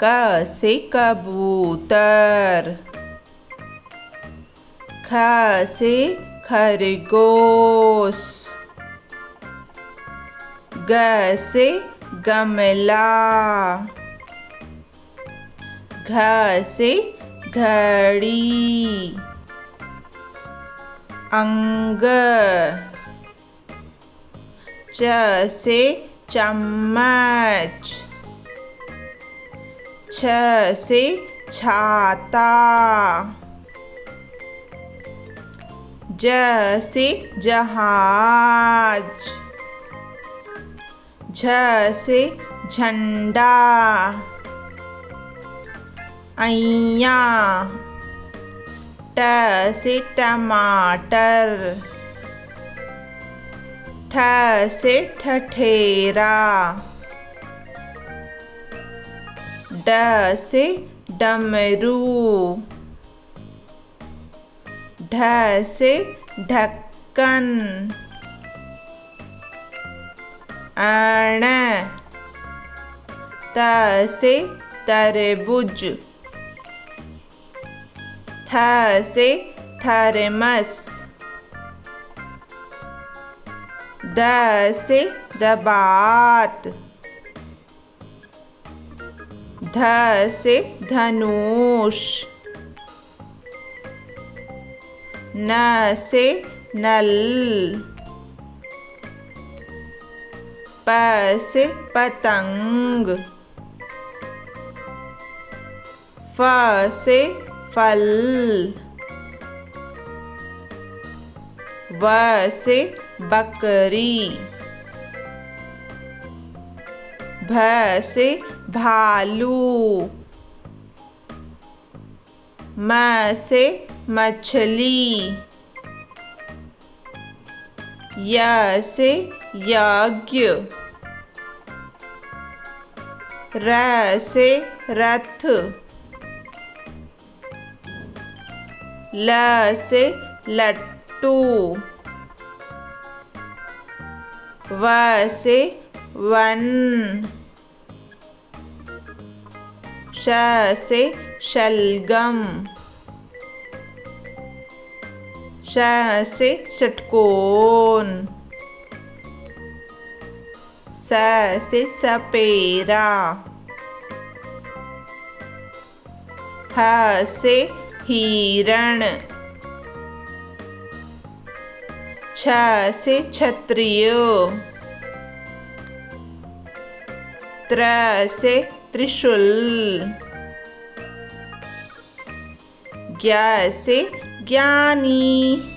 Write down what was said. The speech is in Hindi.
क से कबूतर, ख से खरगोश, ग से गमला, घ से घड़ी, अंग, च से चम्मच, छ से छाता, ज से जहाज, झ से झंडा, अय्या, ट से टमाटर, ठ से ठठेरा, ड से डमरू, ढ से ढक्कन, अण, त से तरबूज, थ से थर्मस, द से दबात, ध से धनुष, न से नल, प से पतंग, फ से फल, व से बकरी, भ से भालू, म से मछली, य से यज्ञ, र से रथ, ल से लट्टू, व से वन, श से शलगम, श से षटकोण, स से सपेरा, ह से हिरण, छ से क्षत्रिय, त्र से त्रिशूल, ज्ञ से ज्ञानी।